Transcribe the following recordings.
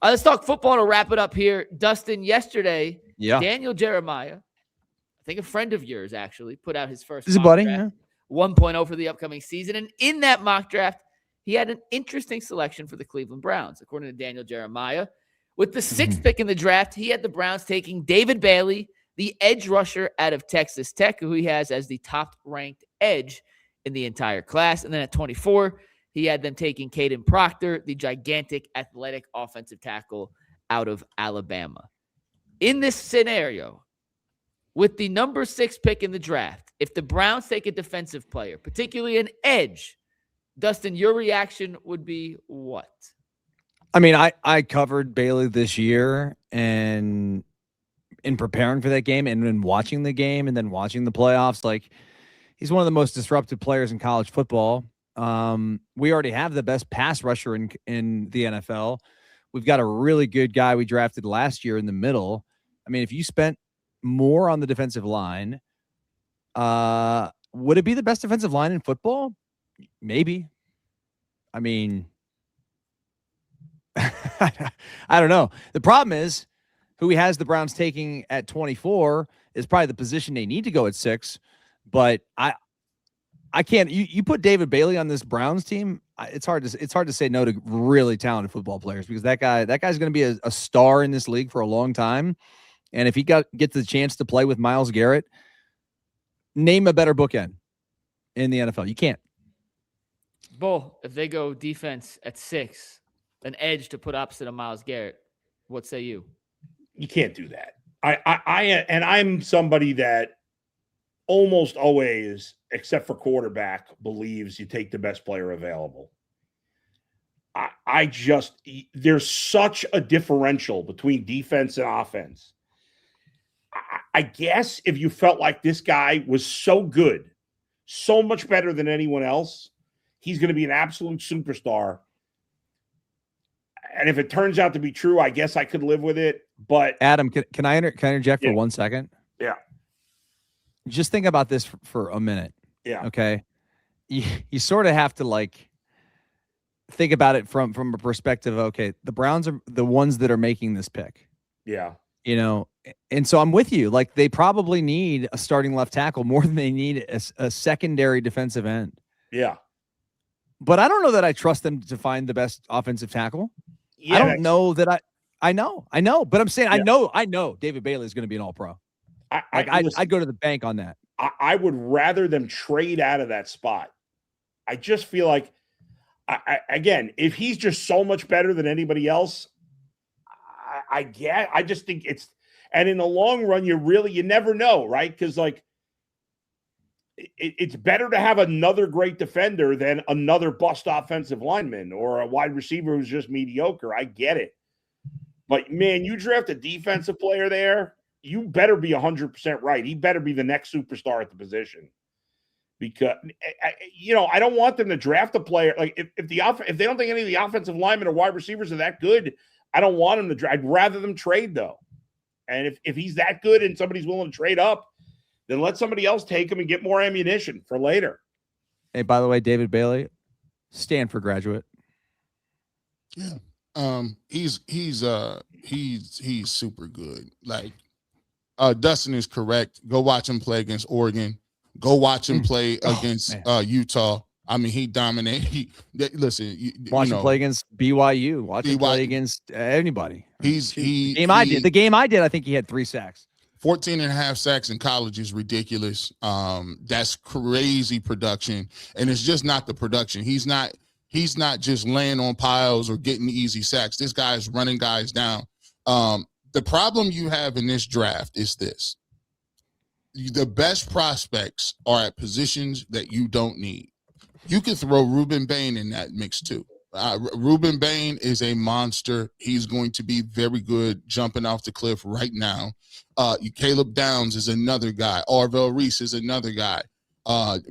Let's talk football to wrap it up here. Dustin, yesterday, Daniel Jeremiah, I think a friend of yours actually, put out his first mock draft, 1.0 for the upcoming season. And in that mock draft, he had an interesting selection for the Cleveland Browns. According to Daniel Jeremiah, with the 6th pick in the draft, he had the Browns taking David Bailey, the edge rusher out of Texas Tech, who he has as the top-ranked edge in the entire class. And then at 24, he had them taking Caden Proctor, the gigantic athletic offensive tackle out of Alabama. In this scenario, with the number 6 pick in the draft, if the Browns take a defensive player, particularly an edge, Dustin, your reaction would be what? I mean, I covered Bailey this year, and in preparing for that game and in watching the game and then watching the playoffs, like, he's one of the most disruptive players in college football. We already have the best pass rusher in the NFL. We've got a really good guy we drafted last year in the middle. I mean, if you spent more on the defensive line, would it be the best defensive line in football? Maybe. I mean, I don't know. The problem is, who he has the Browns taking at 24 is probably the position they need to go at 6. But I can't. You put David Bailey on this Browns team. It's hard to say no to really talented football players, because that guy's going to be a star in this league for a long time. And if he gets the chance to play with Myles Garrett, name a better bookend in the NFL. You can't. Bull, if they go defense at 6, an edge to put opposite of Myles Garrett, what say you? You can't do that. I'm somebody that almost always, except for quarterback, believes you take the best player available. There's such a differential between defense and offense. I guess if you felt like this guy was so good, so much better than anyone else, he's going to be an absolute superstar. And if it turns out to be true, I guess I could live with it. But Adam, can I interject for 1 second? Yeah. Just think about this for a minute. Yeah. Okay. You sort of have to, like, think about it from a perspective of, okay, the Browns are the ones that are making this pick. Yeah. You know, and so I'm with you. Like, they probably need a starting left tackle more than they need a secondary defensive end. Yeah. But I don't know that I trust them to find the best offensive tackle. Yeah, I don't know that I know, but I'm saying, yeah. I know David Bailey is going to be an all-pro. I'd go to the bank on that. I would rather them trade out of that spot. I just feel like, again, if he's just so much better than anybody else, I just think it's, and in the long run, you never know, right? Because, like, it's better to have another great defender than another bust offensive lineman or a wide receiver who's just mediocre. I get it. But, man, you draft a defensive player there, you better be 100% right. He better be the next superstar at the position. Because, I don't want them to draft a player. Like, if they don't think any of the offensive linemen or wide receivers are that good, I don't want them to draft. I'd rather them trade, though. And if he's that good and somebody's willing to trade up, then let somebody else take him and get more ammunition for later. Hey, by the way, David Bailey, Stanford graduate. Yeah. He's super good. Like, Dustin is correct. Go watch him play against Oregon. Go watch him play against Utah. I mean, he dominated. Watch him play against BYU. Watch him play against anybody. The game I did, I think he had 3 sacks. 14.5 sacks in college is ridiculous. That's crazy production. And it's just not the production. He's not just laying on piles or getting easy sacks. This guy is running guys down. The problem you have in this draft is this. The best prospects are at positions that you don't need. You could throw Ruben Bain in that mix too. Ruben Bain is a monster. He's going to be very good jumping off the cliff right now. Caleb Downs is another guy. Arvell Reese is another guy.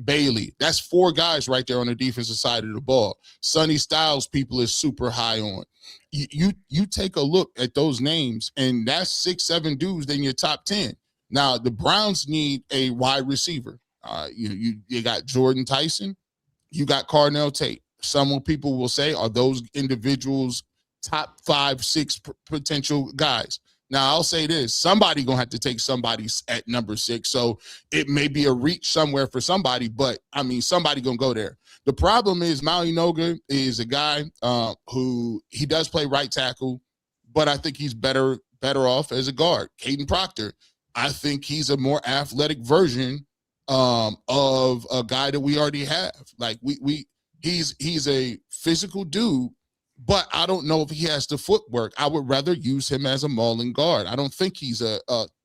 Bailey. That's 4 guys right there on the defensive side of the ball. Sonny Styles, people is super high on. You take a look at those names, and that's 6-7 dudes in your top 10. Now, the Browns need a wide receiver. You got Jordan Tyson. You got Carnell Tate. Some people will say, are those individuals top 5, 6 potential guys. Now, I'll say this. Somebody going to have to take somebody at number 6. So it may be a reach somewhere for somebody, but, I mean, somebody going to go there. The problem is Maui Noga is a guy who he does play right tackle, but I think he's better off as a guard. Caden Proctor, I think he's a more athletic version of a guy that we already have. Like, he's a physical dude, but I don't know if he has the footwork. I would rather use him as a mauling guard. I don't think he's a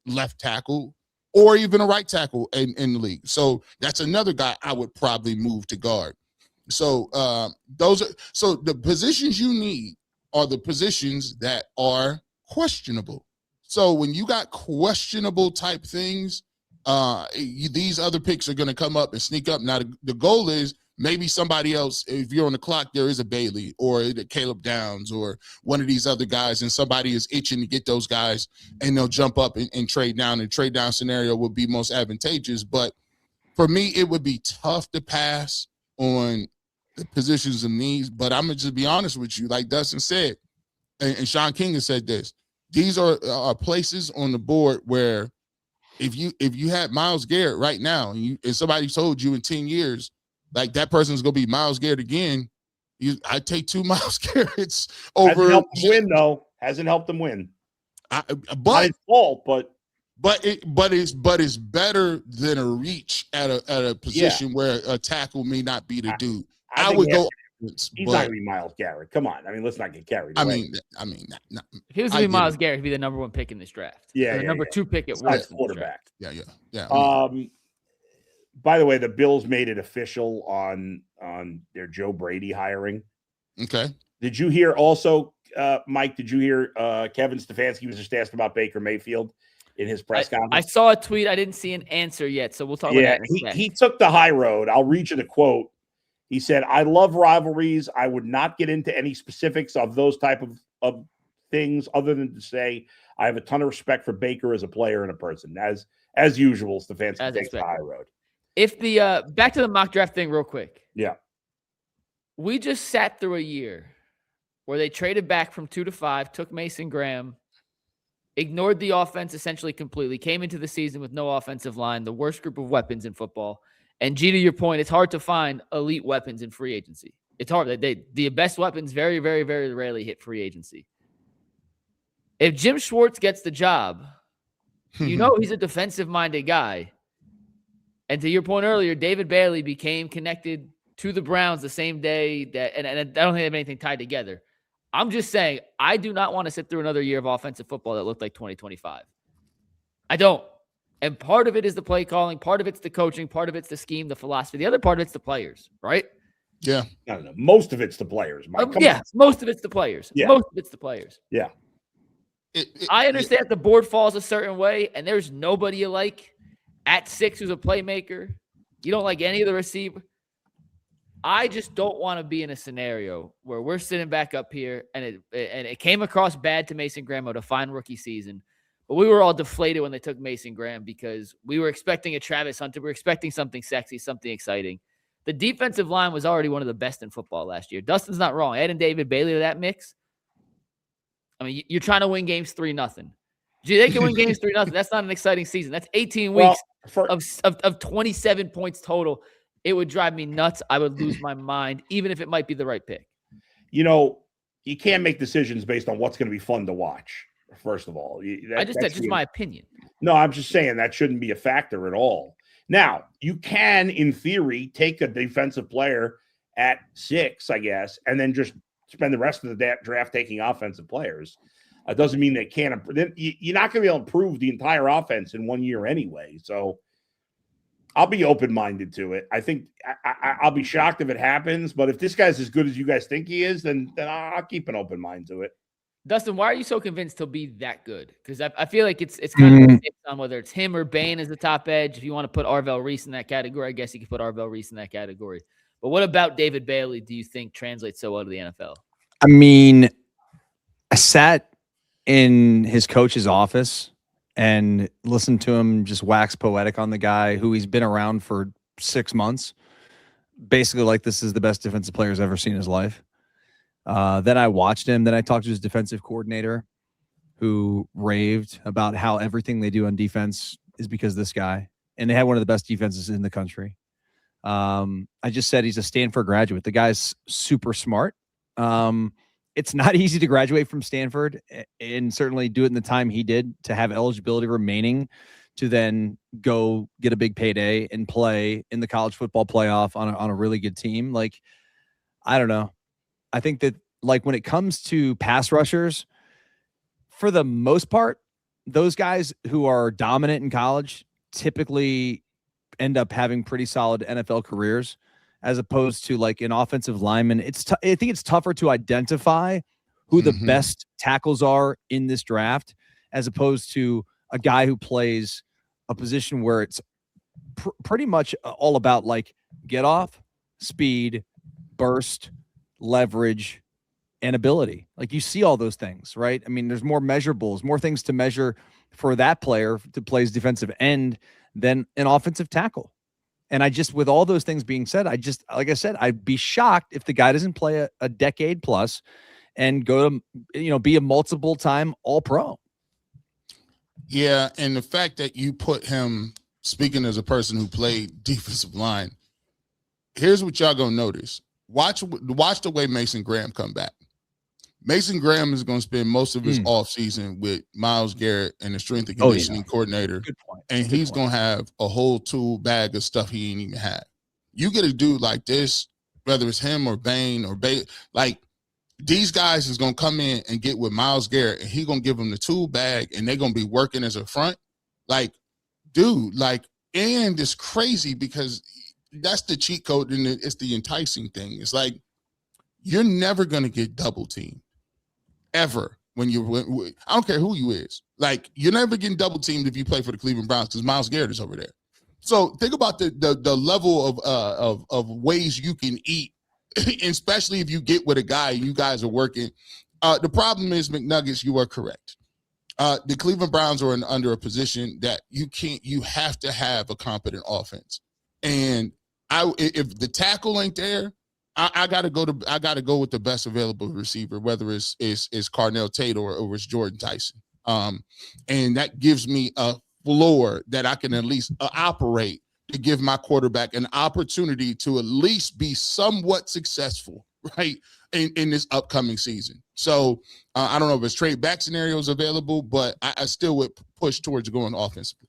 left tackle or even a right tackle in the league. So that's another guy I would probably move to guard. So the positions you need are the positions that are questionable. So when you got questionable type things, these other picks are going to come up and sneak up. Now the goal is, maybe somebody else, if you're on the clock, there is a Bailey or a Caleb Downs or one of these other guys, and somebody is itching to get those guys, and they'll jump up and trade down. And trade down scenario would be most advantageous. But for me, it would be tough to pass on the positions of needs. But I'm going to just be honest with you. Like Dustin said, and Sean King has said this, these are places on the board where if you had Myles Garrett right now and somebody told you in 10 years, like that person's going to be Myles Garrett again, I'd take 2 Myles Garretts over. Hasn't helped them win, though. Hasn't helped them win. Not his fault, but it's better than a reach at a position where a tackle may not be the dude. I would go. He's not going to be Myles Garrett. Come on. I mean, let's not get carried away. If he was going to be Myles Garrett, he'd be the number 1 pick in this draft. Yeah. The number 2 pick at worst. Quarterback. Yeah. By the way, the Bills made it official on their Joe Brady hiring. Okay. Did you hear also, Mike, did you hear Kevin Stefanski was just asked about Baker Mayfield in his press conference? I saw a tweet. I didn't see an answer yet, so we'll talk about that in a second. He took the high road. I'll read you the quote. He said, "I love rivalries. I would not get into any specifics of those type of things other than to say I have a ton of respect for Baker as a player and a person." As usual, Stefanski takes the high road. If the back to the mock draft thing real quick. Yeah. We just sat through a year where they traded back from 2 to 5, took Mason Graham, ignored the offense essentially completely, came into the season with no offensive line, the worst group of weapons in football. And G, to your point, it's hard to find elite weapons in free agency. It's hard. The best weapons very, very, very rarely hit free agency. If Jim Schwartz gets the job, you know he's a defensive-minded guy. And to your point earlier, David Bailey became connected to the Browns the same day and I don't think they have anything tied together. I'm just saying, I do not want to sit through another year of offensive football that looked like 2025. I don't. And part of it is the play calling, part of it's the coaching, part of it's the scheme, the philosophy. The other part of it's the players, right? Yeah. I don't know. Most of it's the players, Mike. Most of it's the players. Yeah. Most of it's the players. Yeah. I understand the board falls a certain way, and there's nobody you like at 6 who's a playmaker. You don't like any of the receiver. I just don't want to be in a scenario where we're sitting back up here and it came across bad to Mason Graham to find rookie season. But we were all deflated when they took Mason Graham because we were expecting a Travis Hunter. We were expecting something sexy, something exciting. The defensive line was already one of the best in football last year. Dustin's not wrong. Adding David Bailey to that mix. I mean, you're trying to win games 3-0. Gee, they can win games 3-0. That's not an exciting season. That's 18 weeks of 27 points total. It would drive me nuts. I would lose my mind, even if it might be the right pick. You know, you can't make decisions based on what's going to be fun to watch, first of all. That's just my opinion. No, I'm just saying that shouldn't be a factor at all. Now, you can, in theory, take a defensive player at 6, I guess, and then just spend the rest of the draft taking offensive players. It doesn't mean they can't. You're not going to be able to improve the entire offense in 1 year anyway. So I'll be open-minded to it. I think I'll be shocked if it happens. But if this guy's as good as you guys think he is, then I'll keep an open mind to it. Dustin, why are you so convinced he'll be that good? Because I feel like it's kind of based on whether it's him or Bain as the top edge. If you want to put Arvell Reese in that category, I guess you could put Arvell Reese in that category. But what about David Bailey do you think translates so well to the NFL? I mean, I sat in his coach's office and listened to him just wax poetic on the guy who he's been around for 6 months. Basically like this is the best defensive player he's ever seen in his life. Then I watched him. Then I talked to his defensive coordinator, who raved about how everything they do on defense is because of this guy. And they had one of the best defenses in the country. I just said he's a Stanford graduate. The guy's super smart. It's not easy to graduate from Stanford and certainly do it in the time he did to have eligibility remaining to then go get a big payday and play in the college football playoff on a really good team. Like, I don't know. I think that, like, when it comes to pass rushers, for the most part, those guys who are dominant in college typically end up having pretty solid NFL careers, as opposed to like an offensive lineman. I think it's tougher to identify who the best tackles are in this draft, as opposed to a guy who plays a position where it's pretty much all about like get off, speed, burst, leverage, and ability. Like, you see all those things, right? I mean, there's more measurables, more things to measure for that player to play as defensive end than an offensive tackle. And I just, with all those things being said, like I said, I'd be shocked if the guy doesn't play a decade plus and go to, be a multiple time All-Pro. Yeah. And the fact that you put him, speaking as a person who played defensive line, here's what y'all gonna notice. Watch the way Mason Graham come back. Mason Graham is going to spend most of his offseason with Myles Garrett and the strength and conditioning coordinator. Good point. And he's going to have a whole tool bag of stuff he ain't even had. You get a dude like this, whether it's him or Bain or like, these guys is going to come in and get with Myles Garrett, and he's going to give them the tool bag, and they're going to be working as a front. Like, dude, like, and it's crazy because that's the cheat code, and it's the enticing thing. It's like, you're never going to get double teamed. Ever when I don't care who you is. Like, you're never getting double teamed if you play for the Cleveland Browns because Myles Garrett is over there. So think about the level of ways you can eat, especially if you get with a guy and you guys are working. The problem is, McNuggets, you are correct. The Cleveland Browns are under a position that you have to have a competent offense. And if the tackle ain't there, I gotta go with the best available receiver, whether it's Carnell Tate or it's Jordan Tyson. And that gives me a floor that I can at least operate to give my quarterback an opportunity to at least be somewhat successful, right, in this upcoming season. So I don't know if it's trade back scenarios available, but I still would push towards going offensively.